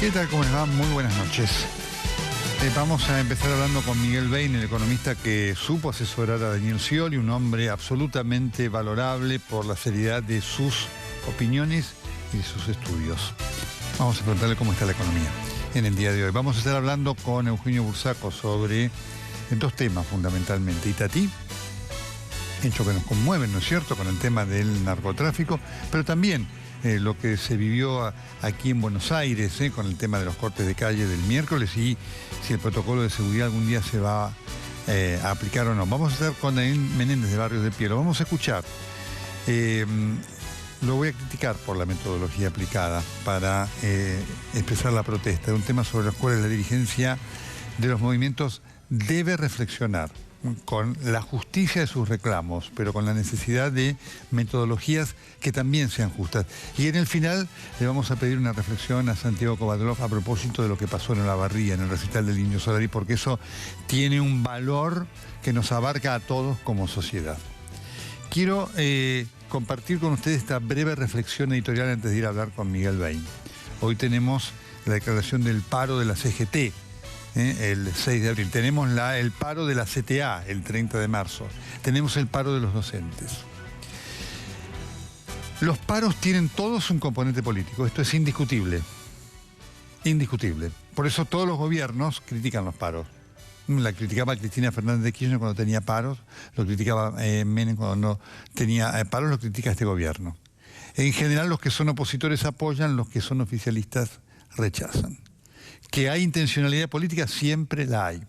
¿Qué tal? ¿Cómo les va? Muy buenas noches. Vamos a empezar hablando con Miguel Bain, el economista que supo asesorar a Daniel Scioli, un hombre absolutamente valorable por la seriedad de sus opiniones y de sus estudios. Vamos a preguntarle cómo está la economía en el día de hoy. Vamos a estar hablando con Eugenio Bursaco sobre dos temas fundamentalmente. Itatí, hecho que nos conmueve, ¿no es cierto?, con el tema del narcotráfico, pero también lo que se vivió aquí en Buenos Aires, con el tema de los cortes de calle del miércoles y si el protocolo de seguridad algún día se va a aplicar o no. Vamos a estar con Daniel Menéndez de Barrios de Pie, lo vamos a escuchar. Lo voy a criticar por la metodología aplicada para expresar la protesta. Es un tema sobre el cual la dirigencia de los movimientos debe reflexionar con la justicia de sus reclamos, pero con la necesidad de metodologías que también sean justas. Y en el final le vamos a pedir una reflexión a Santiago Kovadlov a propósito de lo que pasó en Olavarría, en el recital del Indio Solari, porque eso tiene un valor que nos abarca a todos como sociedad. Quiero compartir con ustedes esta breve reflexión editorial antes de ir a hablar con Miguel Bain. Hoy tenemos la declaración del paro de la CGT, el 6 de abril. Tenemos el paro de la CTA el 30 de marzo. Tenemos el paro de los docentes. Los paros tienen todos un componente político. Esto es indiscutible. Indiscutible. Por eso todos los gobiernos critican los paros. La criticaba Cristina Fernández de Kirchner cuando tenía paros, lo criticaba Menem cuando no tenía paros, lo critica este gobierno. En general los que son opositores apoyan, los que son oficialistas rechazan. Que hay intencionalidad política, siempre la hay.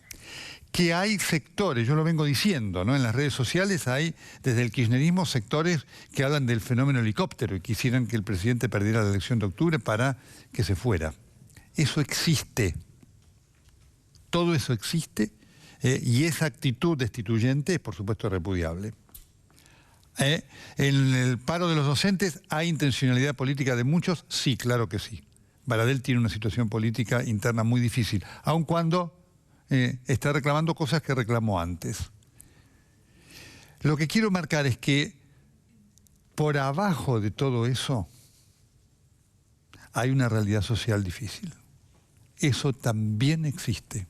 Que hay sectores, yo lo vengo diciendo, ¿no? En las redes sociales hay, desde el kirchnerismo, sectores que hablan del fenómeno helicóptero y quisieran que el presidente perdiera la elección de octubre para que se fuera. Eso existe. Todo eso existe y esa actitud destituyente es, por supuesto, repudiable. En el paro de los docentes, ¿hay intencionalidad política de muchos? Sí, claro que sí. Baradel tiene una situación política interna muy difícil, aun cuando está reclamando cosas que reclamó antes. Lo que quiero marcar es que por abajo de todo eso hay una realidad social difícil. Eso también existe.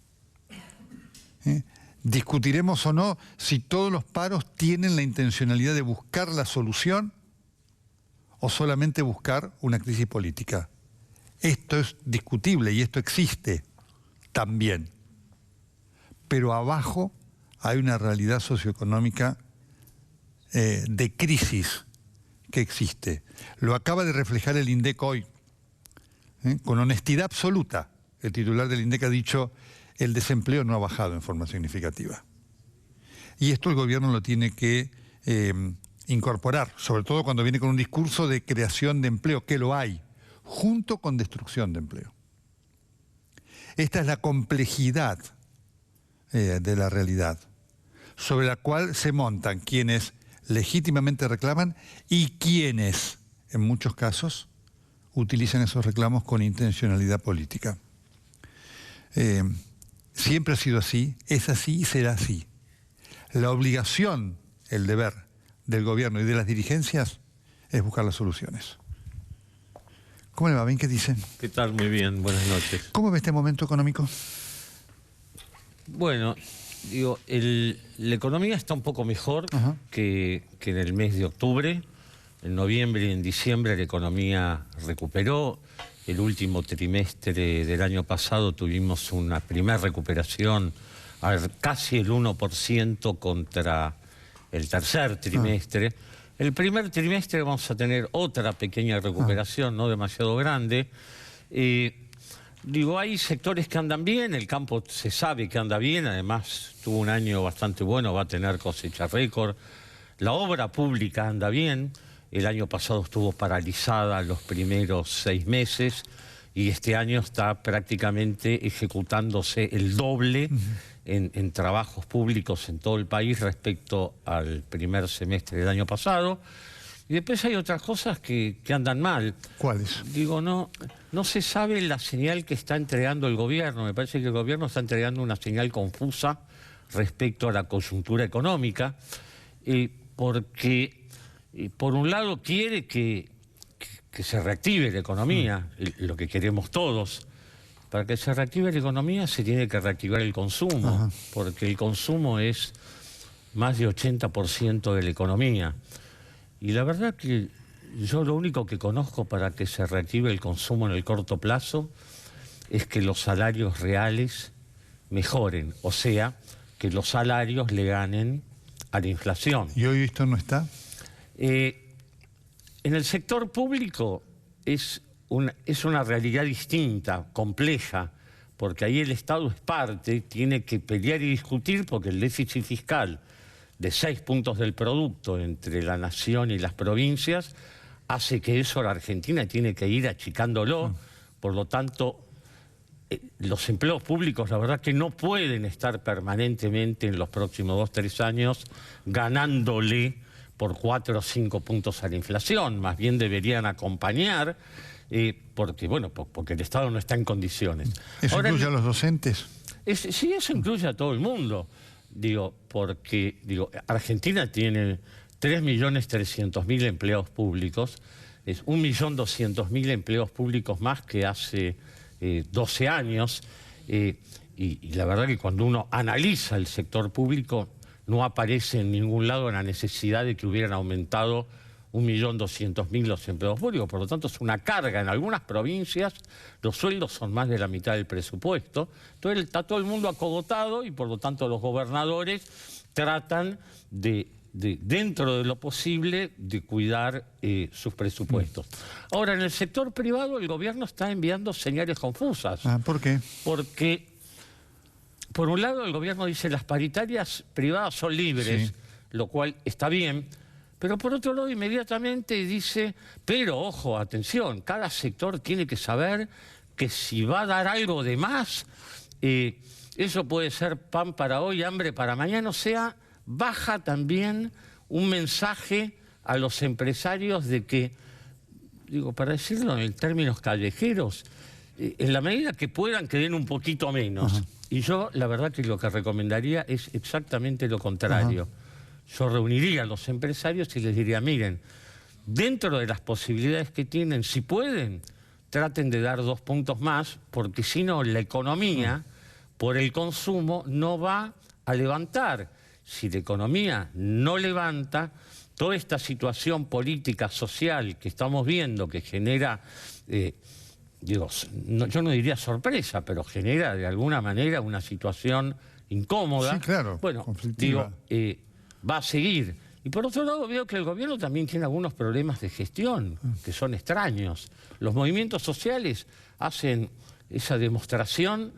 Discutiremos o no si todos los paros tienen la intencionalidad de buscar la solución o solamente buscar una crisis política. Esto es discutible y esto existe también. Pero abajo hay una realidad socioeconómica de crisis que existe. Lo acaba de reflejar el INDEC hoy, con honestidad absoluta. El titular del INDEC ha dicho: el desempleo no ha bajado en forma significativa. Y esto el gobierno lo tiene que incorporar, sobre todo cuando viene con un discurso de creación de empleo, que lo hay, junto con destrucción de empleo. Esta es la complejidad de la realidad, sobre la cual se montan quienes legítimamente reclaman y quienes, en muchos casos, utilizan esos reclamos con intencionalidad política. Siempre ha sido así, es así y será así. La obligación, el deber del gobierno y de las dirigencias es buscar las soluciones. ¿Cómo le va? ¿Bien? ¿Qué dicen? ¿Qué tal? Muy bien, buenas noches. ¿Cómo ve este momento económico? Bueno, digo, la economía está un poco mejor que en el mes de octubre. En noviembre y en diciembre la economía recuperó. El último trimestre del año pasado tuvimos una primera recuperación a casi el 1% contra el tercer trimestre. El primer trimestre vamos a tener otra pequeña recuperación, no demasiado grande. Digo, hay sectores que andan bien, el campo se sabe que anda bien, además tuvo un año bastante bueno, va a tener cosecha récord. La obra pública anda bien, el año pasado estuvo paralizada los primeros 6 meses y este año está prácticamente ejecutándose el doble en trabajos públicos en todo el país respecto al primer semestre del año pasado. Y después hay otras cosas que andan mal. ¿Cuáles? Digo, no se sabe la señal que está entregando el gobierno. Me parece que el gobierno está entregando una señal confusa respecto a la coyuntura económica, porque por un lado quiere que se reactive la economía, lo que queremos todos, Para que se reactive la economía se tiene que reactivar el consumo, Ajá. porque el consumo es más de 80% de la economía. Y la verdad que yo lo único que conozco para que se reactive el consumo en el corto plazo es que los salarios reales mejoren, o sea, que los salarios le ganen a la inflación. ¿Y hoy esto no está? En el sector público es una realidad distinta, compleja, porque ahí el Estado es parte, tiene que pelear y discutir porque el déficit fiscal de 6 puntos del producto entre la nación y las provincias hace que eso la Argentina tiene que ir achicándolo. Por lo tanto, los empleos públicos, la verdad que no pueden estar permanentemente en los próximos 2 o 3 años ganándole por 4 o 5 puntos a la inflación. Más bien deberían acompañar, porque el Estado no está en condiciones. ¿Eso Ahora, incluye a los docentes? Sí, eso incluye a todo el mundo. Porque Argentina tiene 3.300.000 empleados públicos, es 1.200.000 empleos públicos más que hace 12 años, y la verdad que cuando uno analiza el sector público no aparece en ningún lado la necesidad de que hubieran aumentado 1.200.000 los empleados públicos. Por lo tanto, es una carga. En algunas provincias los sueldos son más de la mitad del presupuesto. Entonces está todo el mundo acogotado y por lo tanto los gobernadores tratan dentro de lo posible, de cuidar sus presupuestos. Ahora, en el sector privado el gobierno está enviando señales confusas. ¿Por qué? Porque, por un lado, el gobierno dice las paritarias privadas son libres, Sí. lo cual está bien, pero por otro lado inmediatamente dice, pero ojo, atención, cada sector tiene que saber que si va a dar algo de más, eso puede ser pan para hoy, hambre para mañana. O sea, baja también un mensaje a los empresarios de que, para decirlo en términos callejeros, en la medida que puedan, que den un poquito menos. Ajá. Y yo, la verdad que lo que recomendaría es exactamente lo contrario. Ajá. Yo reuniría a los empresarios y les diría, miren, dentro de las posibilidades que tienen, si pueden, traten de dar 2 puntos más, porque si no, la economía, por el consumo, no va a levantar. Si la economía no levanta, toda esta situación política, social que estamos viendo, que genera, yo no diría sorpresa, pero genera de alguna manera una situación incómoda. Sí, claro, conflictiva. Va a seguir. Y por otro lado veo que el gobierno también tiene algunos problemas de gestión que son extraños. Los movimientos sociales hacen esa demostración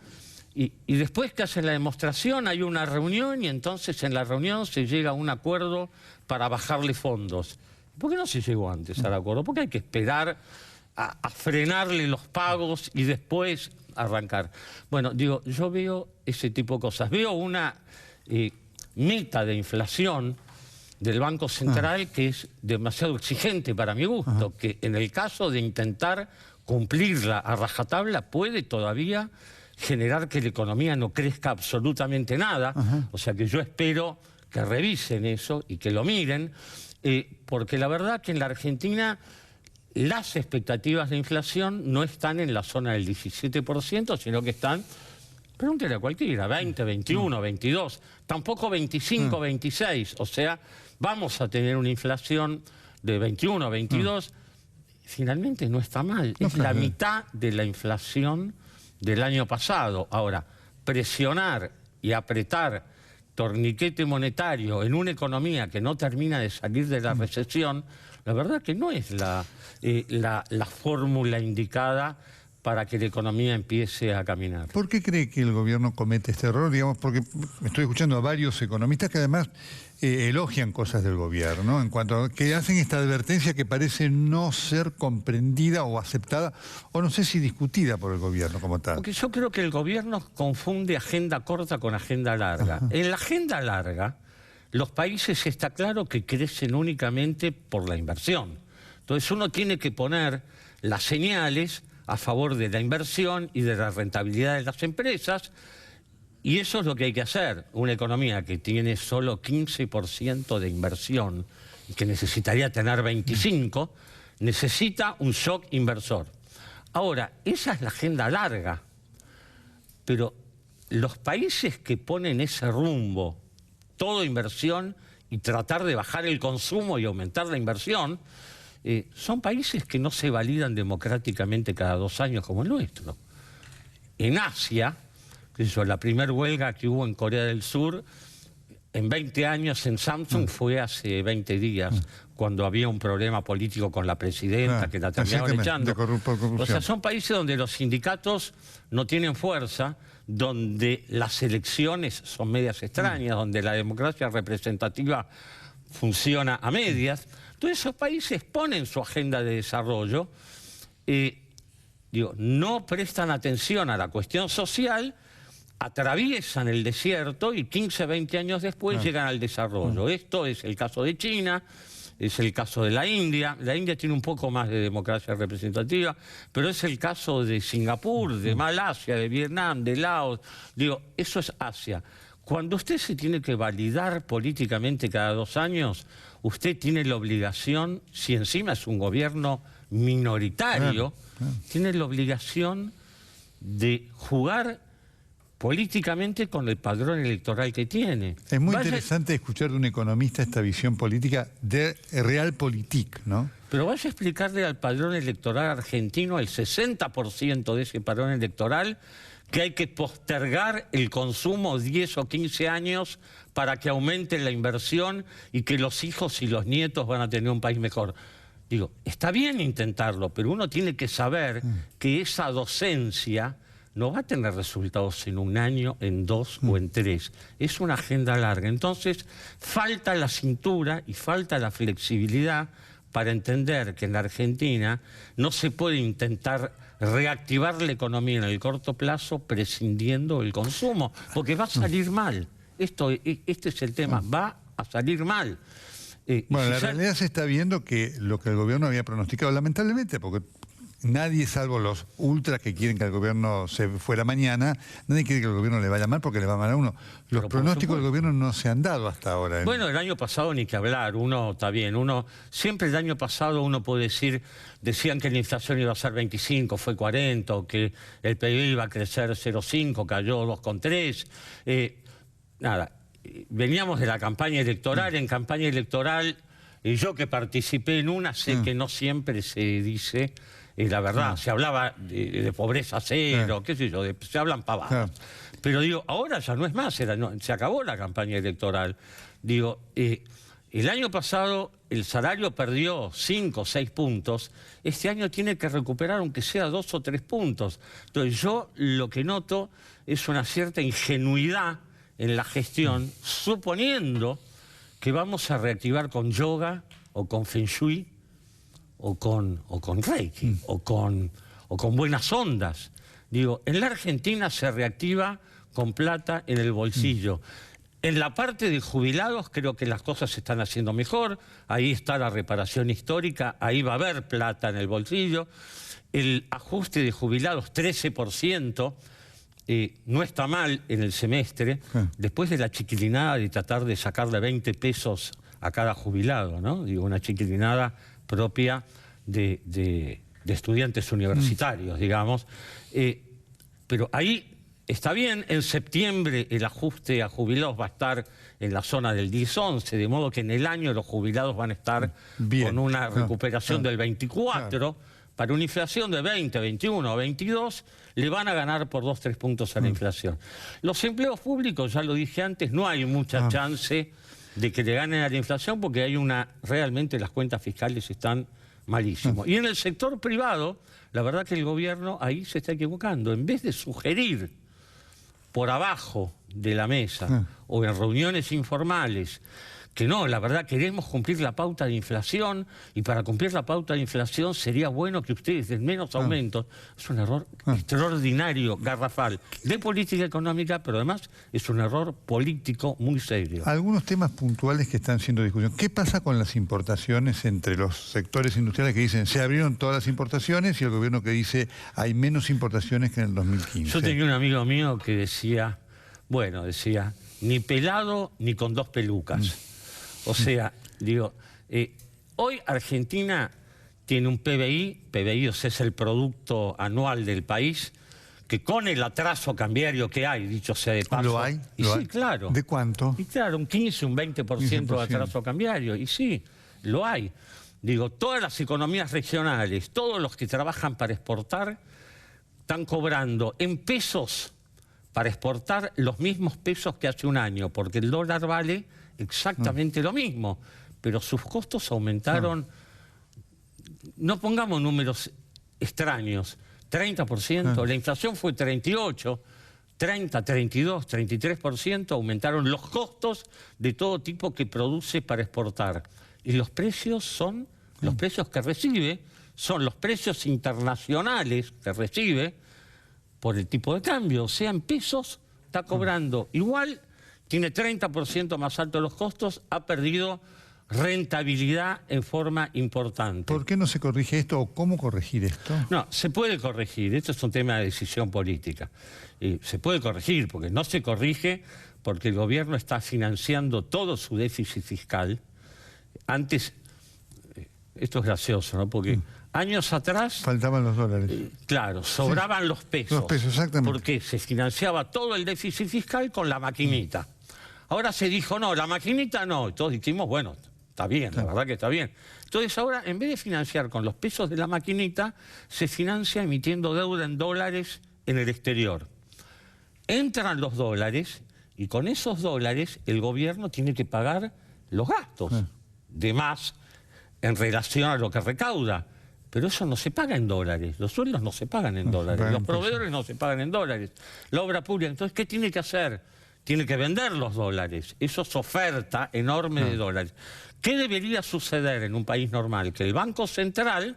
y después que hacen la demostración hay una reunión y entonces en la reunión se llega a un acuerdo para bajarle fondos. ¿Por qué no se llegó antes al acuerdo? ¿Por qué hay que esperar a frenarle los pagos y después arrancar? Bueno, yo veo ese tipo de cosas. Veo una meta de inflación del Banco Central que es demasiado exigente para mi gusto, que en el caso de intentar cumplirla a rajatabla puede todavía generar que la economía no crezca absolutamente nada. O sea que yo espero que revisen eso y que lo miren, porque la verdad que en la Argentina las expectativas de inflación no están en la zona del 17%, sino que están, pregúntele a cualquiera, 20, 21, 22, tampoco 25, 26. O sea, vamos a tener una inflación de 21, 22. Finalmente no está mal, es la mitad de la inflación del año pasado. Ahora, presionar y apretar torniquete monetario en una economía que no termina de salir de la recesión, la verdad que no es la fórmula indicada para que la economía empiece a caminar. ¿Por qué cree que el gobierno comete este error? Digamos, porque estoy escuchando a varios economistas que además elogian cosas del gobierno, en cuanto a que hacen esta advertencia que parece no ser comprendida o aceptada, o no sé si discutida por el gobierno como tal. Porque yo creo que el gobierno confunde agenda corta con agenda larga. En la agenda larga, los países está claro que crecen únicamente por la inversión. Entonces uno tiene que poner las señales a favor de la inversión y de la rentabilidad de las empresas, y eso es lo que hay que hacer. Una economía que tiene solo 15% de inversión y que necesitaría tener 25%, necesita un shock inversor. Ahora, esa es la agenda larga. Pero los países que ponen ese rumbo, todo inversión y tratar de bajar el consumo y aumentar la inversión, son países que no se validan democráticamente cada 2 años como el nuestro. En Asia, la primera huelga que hubo en Corea del Sur, en 20 años en Samsung fue hace 20 días, cuando había un problema político con la presidenta, que la terminaron echando. O sea, son países donde los sindicatos no tienen fuerza, donde las elecciones son medias extrañas, donde la democracia representativa funciona a medias. Entonces esos países ponen su agenda de desarrollo, no prestan atención a la cuestión social, atraviesan el desierto y 15, 20 años después llegan al desarrollo. Esto es el caso de China, es el caso de la India. La India tiene un poco más de democracia representativa, pero es el caso de Singapur, de Malasia, de Vietnam, de Laos. Eso es Asia. Cuando usted se tiene que validar políticamente cada 2 años, usted tiene la obligación, si encima es un gobierno minoritario, tiene la obligación de jugar políticamente con el padrón electoral que tiene. Es muy interesante escuchar de un economista esta visión política de Realpolitik, ¿no? Pero vaya a explicarle al padrón electoral argentino, el 60% de ese padrón electoral, que hay que postergar el consumo 10 o 15 años para que aumente la inversión y que los hijos y los nietos van a tener un país mejor. Está bien intentarlo, pero uno tiene que saber que esa docencia no va a tener resultados en 1 año, en 2 o en 3. Es una agenda larga. Entonces, falta la cintura y falta la flexibilidad para entender que en la Argentina no se puede intentar reactivar la economía en el corto plazo prescindiendo del consumo, porque va a salir mal. Este es el tema, va a salir mal. Bueno, la realidad se está viendo que lo que el gobierno había pronosticado, lamentablemente, porque nadie, salvo los ultras que quieren que el gobierno se fuera mañana, nadie quiere que el gobierno le vaya mal porque le va mal a uno. Los pronósticos del gobierno no se han dado hasta ahora. Bueno, el año pasado ni que hablar, está bien, siempre el año pasado uno puede decir, decían que la inflación iba a ser 25, fue 40, o que el PIB iba a crecer 0,5, cayó 2,3. Nada, veníamos de la campaña electoral, en campaña electoral, y yo que participé en una, sé que no siempre se dice la verdad. Se hablaba de pobreza cero, qué sé yo, se hablan pavadas. Pero ahora ya no es más, se acabó la campaña electoral. El año pasado el salario perdió 5 o 6 puntos, este año tiene que recuperar aunque sea 2 o 3 puntos. Entonces yo lo que noto es una cierta ingenuidad en la gestión, suponiendo que vamos a reactivar con yoga o con feng shui o con reiki o con buenas ondas. En la Argentina se reactiva con plata en el bolsillo. En la parte de jubilados creo que las cosas se están haciendo mejor. Ahí está la reparación histórica, ahí va a haber plata en el bolsillo. El ajuste de jubilados, 13%, no está mal en el semestre, después de la chiquilinada de tratar de sacarle 20 pesos a cada jubilado, ¿no? Una chiquilinada propia de estudiantes universitarios, digamos. Pero ahí está bien. En septiembre el ajuste a jubilados va a estar en la zona del 10-11, de modo que en el año los jubilados van a estar con una recuperación del 24%. Para una inflación de 20, 21 o 22, le van a ganar por 2 o 3 puntos a la inflación. Los empleos públicos, ya lo dije antes, no hay mucha chance de que le ganen a la inflación porque realmente las cuentas fiscales están malísimas. Y en el sector privado, la verdad que el gobierno ahí se está equivocando. En vez de sugerir por abajo de la mesa o en reuniones informales que no, la verdad queremos cumplir la pauta de inflación y para cumplir la pauta de inflación sería bueno que ustedes den menos aumentos. Es un error extraordinario, garrafal, de política económica, pero además es un error político muy serio. Algunos temas puntuales que están siendo discusión. ¿Qué pasa con las importaciones entre los sectores industriales que dicen se abrieron todas las importaciones y el gobierno que dice hay menos importaciones que en el 2015? Yo tenía un amigo mío que decía, ni pelado ni con 2 pelucas. O sea, hoy Argentina tiene un PBI, o sea, es el producto anual del país, que con el atraso cambiario que hay, dicho sea de paso... ¿Lo hay? Y ¿Lo sí, hay? claro. ¿De cuánto? Y claro, un 15, un 20% de atraso cambiario. Y sí, lo hay. Digo, todas las economías regionales, todos los que trabajan para exportar, están cobrando en pesos para exportar los mismos pesos que hace un año, porque el dólar vale exactamente lo mismo, pero sus costos aumentaron, no pongamos números extraños, 30%, la inflación fue 38%, 30, 32, 33%, aumentaron los costos de todo tipo que produce para exportar. Y los precios son, los precios que recibe, son los precios internacionales que recibe por el tipo de cambio. O sea, en pesos está cobrando igual, tiene 30% más altos los costos, ha perdido rentabilidad en forma importante. ¿Por qué no se corrige esto o cómo corregir esto? No, se puede corregir. Esto es un tema de decisión política. Se puede corregir, porque no se corrige porque el gobierno está financiando todo su déficit fiscal. Antes, esto es gracioso, ¿no? Porque años atrás... Faltaban los dólares. Claro, sobraban los pesos. Los pesos, exactamente. Porque se financiaba todo el déficit fiscal con la maquinita. Ahora se dijo, no, la maquinita no. Todos dijimos, bueno, está bien, la verdad que está bien. Entonces ahora, en vez de financiar con los pesos de la maquinita, se financia emitiendo deuda en dólares en el exterior. Entran los dólares y con esos dólares el gobierno tiene que pagar los gastos de más en relación a lo que recauda. Pero eso no se paga en dólares, los sueldos no se pagan en dólares, los proveedores no se pagan en dólares, la obra pública. Entonces, ¿qué tiene que hacer? Tiene que vender los dólares. Eso es oferta enorme de dólares. ¿Qué debería suceder en un país normal? Que el Banco Central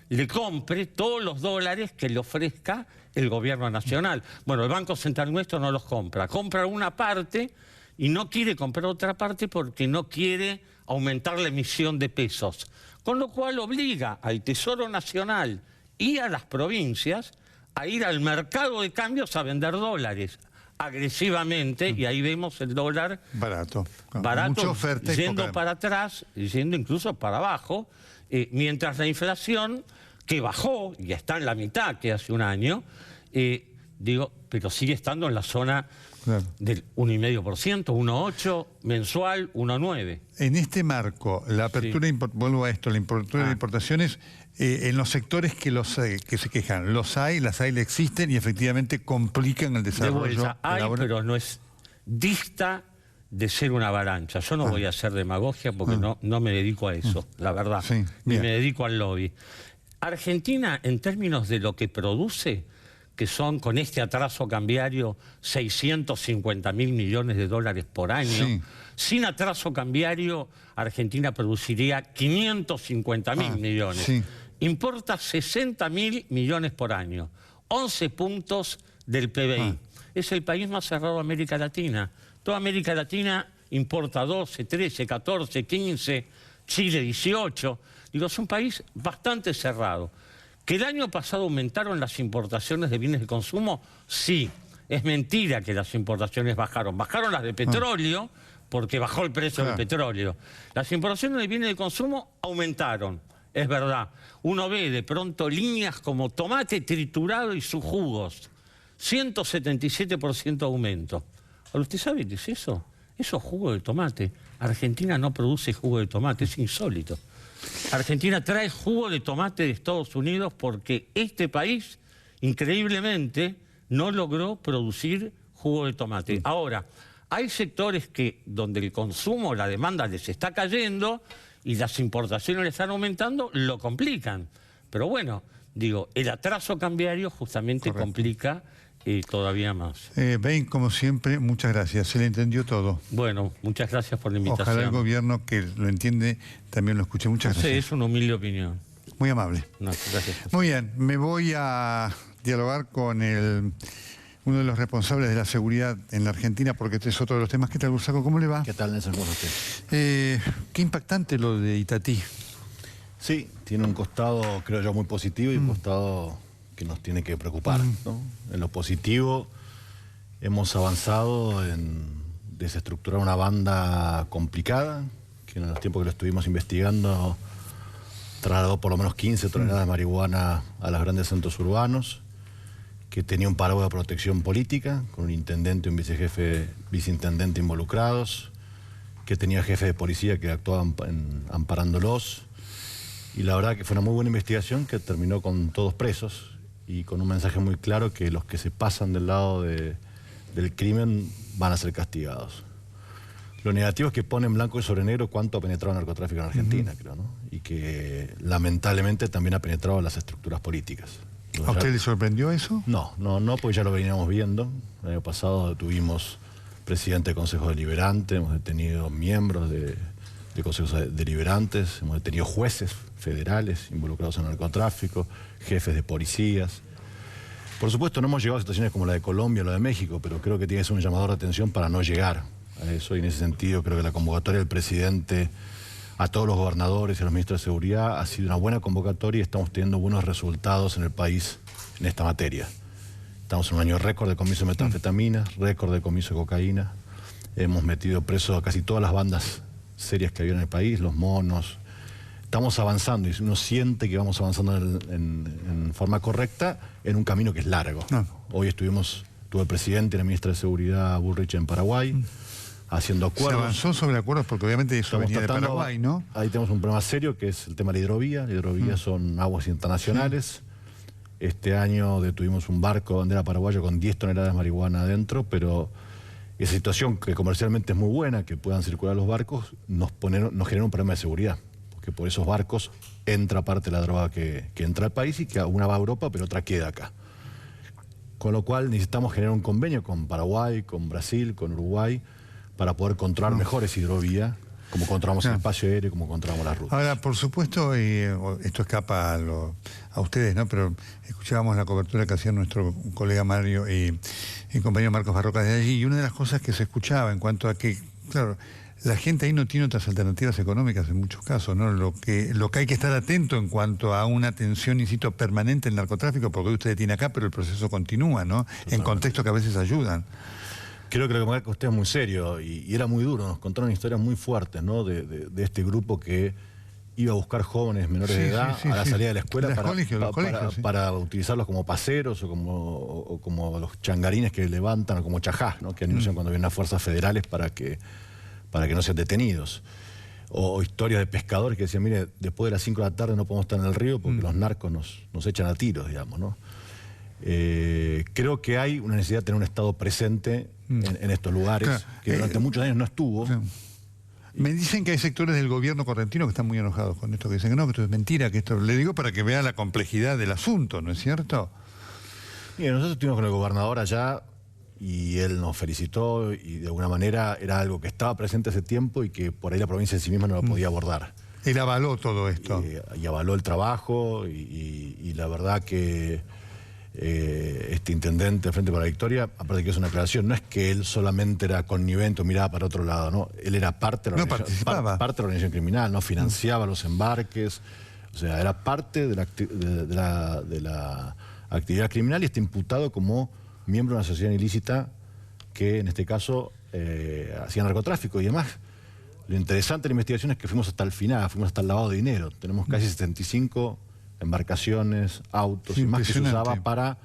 le compre todos los dólares que le ofrezca el gobierno nacional. Bueno, el Banco Central nuestro no los compra. Compra una parte y no quiere comprar otra parte porque no quiere aumentar la emisión de pesos. Con lo cual obliga al Tesoro Nacional y a las provincias a ir al mercado de cambios a vender dólares agresivamente, y ahí vemos el dólar barato, mucha oferta, yendo para atrás, yendo incluso para abajo, mientras la inflación, que bajó, y está en la mitad que hace un año, pero sigue estando en la zona del 1,5%, 1,8%, mensual, 1,9%. En este marco, la apertura, vuelvo a esto, la apertura de importaciones, en los sectores que se quejan, las hay, existen y efectivamente complican el desarrollo. De vuelta, hay, pero no es dista de ser una avalancha. Yo no voy a hacer demagogia porque no me dedico a eso, la verdad. Ni me dedico al lobby. Argentina, en términos de lo que produce, que son con este atraso cambiario 650.000 millones de dólares por año, sin atraso cambiario Argentina produciría 550.000 millones. Importa 60.000 millones por año, 11 puntos del PBI. Es el país más cerrado de América Latina. Toda América Latina importa 12, 13, 14, 15, Chile 18. Digo, es un país bastante cerrado. ¿Que el año pasado aumentaron las importaciones de bienes de consumo? Sí. Es mentira que las importaciones bajaron. Bajaron las de petróleo porque bajó el precio del petróleo. Las importaciones de bienes de consumo aumentaron. Es verdad. Uno ve de pronto líneas como tomate triturado y sus jugos. 177% aumento. Ahora, ¿usted sabe qué es eso? Eso es jugo de tomate. Argentina no produce jugo de tomate, es insólito. Argentina trae jugo de tomate de Estados Unidos porque este país, increíblemente, no logró producir jugo de tomate. Ahora, hay sectores donde el consumo, la demanda les está cayendo y las importaciones le están aumentando, lo complican. Pero bueno, digo, el atraso cambiario justamente complica todavía más. Ben, como siempre, muchas gracias. Se le entendió todo. Bueno, muchas gracias por la invitación. Ojalá el gobierno que lo entiende también lo escuche. Muchas gracias. Sí, es una humilde opinión. Muy amable. No, gracias. Muy bien, me voy a dialogar con uno de los responsables de la seguridad en la Argentina, porque este es otro de los temas. ¿Qué tal, Bursaco? ¿Cómo le va? ¿Qué tal, Nelson? ¿Cómo está usted? Qué impactante lo de Itatí. Sí, tiene un costado, creo yo, muy positivo y un costado que nos tiene que preocupar, ¿no? En lo positivo, hemos avanzado en desestructurar una banda complicada, que en los tiempos que lo estuvimos investigando trasladó por lo menos 15 toneladas de marihuana a los grandes centros urbanos, que tenía un paraguas de protección política, con un intendente y un viceintendente involucrados, que tenía jefes de policía que actuaban amparándolos. Y la verdad que fue una muy buena investigación que terminó con todos presos y con un mensaje muy claro que los que se pasan del lado del crimen van a ser castigados. Lo negativo es que pone en blanco y sobre negro cuánto ha penetrado el narcotráfico en Argentina, creo, ¿no? Y que lamentablemente también ha penetrado en las estructuras políticas. ¿A usted le sorprendió eso? No, porque ya lo veníamos viendo. El año pasado tuvimos presidente de consejos deliberantes, hemos detenido miembros de consejos deliberantes, hemos detenido jueces federales involucrados en narcotráfico, jefes de policías. Por supuesto no hemos llegado a situaciones como la de Colombia o la de México, pero creo que tiene que ser un llamador de atención para no llegar a eso, y en ese sentido creo que la convocatoria del presidente a todos los gobernadores y a los ministros de seguridad ha sido una buena convocatoria y estamos teniendo buenos resultados en el país en esta materia. Estamos en un año récord de comiso de metanfetaminas, récord de comiso de cocaína. Hemos metido preso a casi todas las bandas serias que había en el país, los monos. Estamos avanzando y uno siente que vamos avanzando en forma correcta en un camino que es largo. Hoy tuvo el presidente y la ministra de Seguridad Bullrich en Paraguay, haciendo acuerdos. Se avanzó sobre acuerdos porque obviamente eso venía de Paraguay, ¿no? Ahí tenemos un problema serio que es el tema de la hidrovía. La hidrovía son aguas internacionales. Este año detuvimos un barco de bandera paraguaya con 10 toneladas de marihuana adentro, pero esa situación que comercialmente es muy buena, que puedan circular los barcos, nos genera un problema de seguridad. Porque por esos barcos entra parte de la droga que entra al país y que una va a Europa, pero otra queda acá. Con lo cual necesitamos generar un convenio con Paraguay, con Brasil, con Uruguay, para poder controlar mejor esa hidrovía, como controlamos el espacio aéreo, como controlamos las rutas. Ahora, por supuesto, esto escapa a ustedes, ¿no? Pero escuchábamos la cobertura que hacía nuestro colega Mario y compañero Marcos Barroca de allí, y una de las cosas que se escuchaba en cuanto a que, claro, la gente ahí no tiene otras alternativas económicas en muchos casos, ¿no? Lo que hay que estar atento en cuanto a una tensión, insisto, permanente en el narcotráfico, porque hoy usted tiene acá, pero el proceso continúa, ¿no? Totalmente. En contextos que a veces ayudan. Creo que lo que marca usted es muy serio y era muy duro. Nos contaron historias muy fuertes, ¿no? De este grupo que iba a buscar jóvenes menores de edad a la salida de la escuela para utilizarlos como paseros o como los changarines que levantan, o como chajás, ¿no? Que anuncian cuando vienen las fuerzas federales para que no sean detenidos. O historias de pescadores que decían, mire, después de las 5 de la tarde no podemos estar en el río porque los narcos nos echan a tiros, digamos, ¿no? Creo que hay una necesidad de tener un Estado presente en estos lugares, claro, que durante muchos años no estuvo. Claro. Me dicen que hay sectores del gobierno correntino que están muy enojados con esto, que dicen que no, que esto es mentira, que esto... Le digo para que vea la complejidad del asunto, ¿no es cierto? Mira, nosotros estuvimos con el gobernador allá y él nos felicitó y de alguna manera era algo que estaba presente hace tiempo y que por ahí la provincia en sí misma no lo podía abordar. Él avaló todo esto. Y avaló el trabajo y la verdad que este intendente de Frente para la Victoria, aparte que es una aclaración, no es que él solamente era connivente o miraba para otro lado, ¿no? Él era parte de la organización criminal, no financiaba los embarques, o sea, era parte de la actividad criminal y está imputado como miembro de una asociación ilícita que en este caso hacía narcotráfico y demás. Lo interesante de la investigación es que fuimos hasta el final, fuimos hasta el lavado de dinero. Tenemos casi 75 embarcaciones, autos y más que se usaba para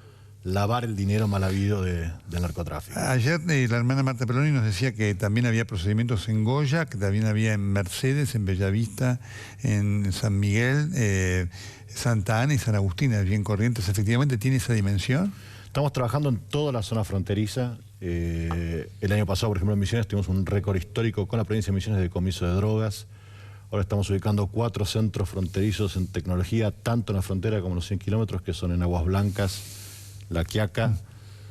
lavar el dinero mal habido del narcotráfico. Ayer la hermana Marta Peloni nos decía que también había procedimientos en Goya, que también había en Mercedes, en Bellavista, en San Miguel, Santa Ana y San Agustín, allí en Corrientes. ¿Efectivamente tiene esa dimensión? Estamos trabajando en toda la zona fronteriza. El año pasado, por ejemplo, en Misiones tuvimos un récord histórico con la provincia de Misiones de decomiso de drogas. Ahora estamos ubicando 4 centros fronterizos en tecnología, tanto en la frontera como en los 100 kilómetros, que son en Aguas Blancas, La Quiaca,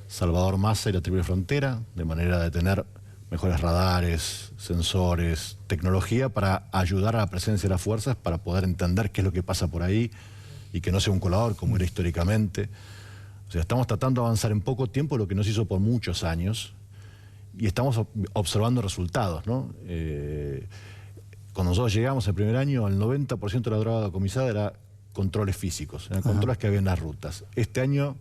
Salvador Massa y la Triple Frontera, de manera de tener mejores radares, sensores, tecnología para ayudar a la presencia de las fuerzas, para poder entender qué es lo que pasa por ahí y que no sea un colador como era históricamente. O sea, estamos tratando de avanzar en poco tiempo lo que no se hizo por muchos años y estamos observando resultados, ¿no? Cuando nosotros llegamos el primer año, el 90% de la droga decomisada era controles físicos, eran controles que había en las rutas. Este año,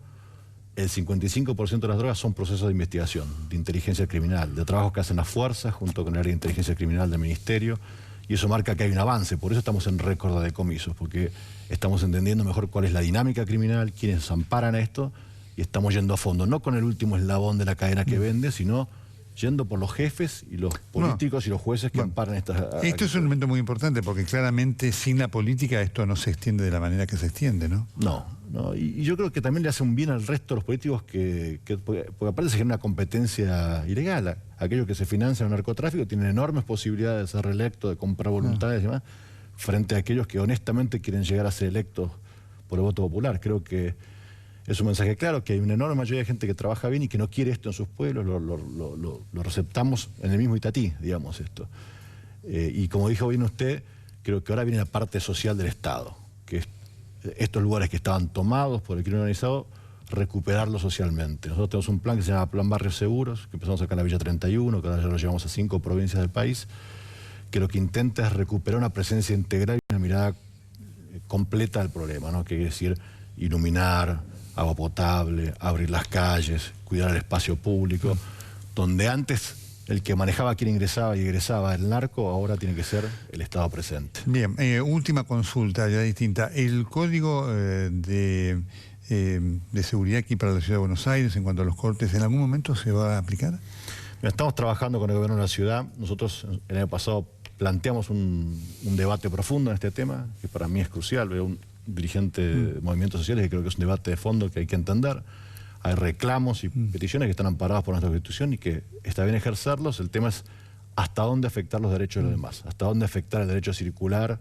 el 55% de las drogas son procesos de investigación, de inteligencia criminal, de trabajos que hacen las fuerzas junto con el área de inteligencia criminal del Ministerio, y eso marca que hay un avance. Por eso estamos en récord de decomisos, porque estamos entendiendo mejor cuál es la dinámica criminal, quiénes amparan esto, y estamos yendo a fondo, no con el último eslabón de la cadena que vende, sino yendo por los jefes y los políticos y los jueces que amparan estas... Esto es un elemento muy importante, porque claramente sin la política esto no se extiende de la manera que se extiende, ¿no? No, y yo creo que también le hace un bien al resto de los políticos porque aparte se genera una competencia ilegal. Aquellos que se financian el narcotráfico tienen enormes posibilidades de ser reelectos, de comprar voluntades y demás, frente a aquellos que honestamente quieren llegar a ser electos por el voto popular. Creo que es un mensaje claro, que hay una enorme mayoría de gente que trabaja bien y que no quiere esto en sus pueblos, lo receptamos en el mismo Itatí, digamos esto. Y como dijo bien usted, creo que ahora viene la parte social del Estado, que es estos lugares que estaban tomados por el crimen organizado, recuperarlos socialmente. Nosotros tenemos un plan que se llama Plan Barrios Seguros, que empezamos acá en la Villa 31, que ahora ya lo llevamos a 5 provincias del país, que lo que intenta es recuperar una presencia integral y una mirada completa del problema, ¿no? Que quiere decir iluminar, agua potable, abrir las calles, cuidar el espacio público, donde antes el que manejaba quién ingresaba y egresaba el narco, ahora tiene que ser el Estado presente. Bien, última consulta ya distinta. ¿El código de seguridad aquí para la Ciudad de Buenos Aires en cuanto a los cortes, en algún momento se va a aplicar? Mira, estamos trabajando con el gobierno de la ciudad. Nosotros el año pasado planteamos un debate profundo en este tema, que para mí es crucial. Veo un dirigente de movimientos sociales y creo que es un debate de fondo que hay que entender. Hay reclamos y peticiones que están amparados por nuestra Constitución y que está bien ejercerlos. El tema es hasta dónde afectar los derechos de los demás, hasta dónde afectar el derecho a circular,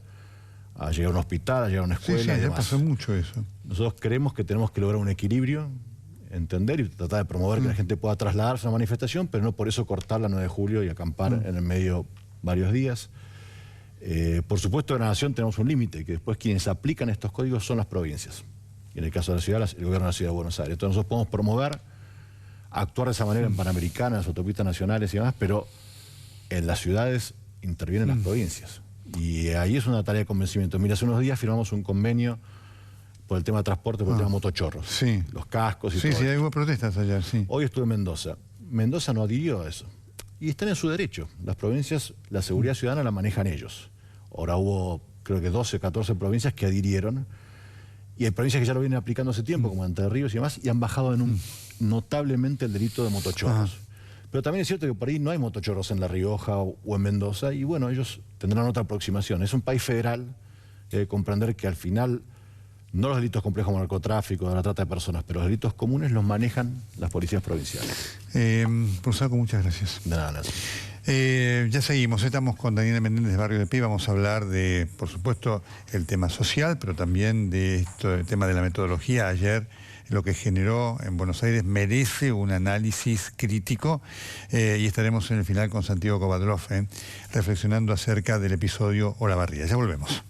a llegar a un hospital, a llegar a una escuela. Sí, y ya demás. pasó mucho eso. Nosotros creemos que tenemos que lograr un equilibrio, entender y tratar de promover que la gente pueda trasladarse a una manifestación, pero no por eso cortar la 9 de julio y acampar en el medio varios días. Por supuesto, en la Nación tenemos un límite, que después quienes aplican estos códigos son las provincias. Y en el caso de la ciudad, el gobierno de la Ciudad de Buenos Aires. Entonces nosotros podemos promover, actuar de esa manera en Panamericana, en las autopistas nacionales y demás, pero en las ciudades intervienen las provincias. Y ahí es una tarea de convencimiento. Mira, hace unos días firmamos un convenio por el tema de transporte, por el tema de motochorros. Sí. Los cascos y todo. Sí, hubo protestas ayer, sí. Hoy estuve en Mendoza. Mendoza no adhirió a eso. Y están en su derecho. Las provincias, la seguridad ciudadana la manejan ellos. Ahora hubo, creo que 12 o 14 provincias que adhirieron. Y hay provincias que ya lo vienen aplicando hace tiempo, como Entre Ríos y demás, y han bajado notablemente el delito de motochorros. Pero también es cierto que por ahí no hay motochorros en La Rioja o en Mendoza, y bueno, ellos tendrán otra aproximación. Es un país federal que debe comprender que al final, no los delitos complejos como el narcotráfico, la trata de personas, pero los delitos comunes los manejan las policías provinciales. Prusaco, muchas gracias. De nada. Ya seguimos, estamos con Daniela Menéndez de Barrio de Pi, vamos a hablar de, por supuesto, el tema social, pero también de esto, el tema de la metodología. Ayer lo que generó en Buenos Aires merece un análisis crítico y estaremos en el final con Santiago Kovadrov reflexionando acerca del episodio Olavarría. Ya volvemos.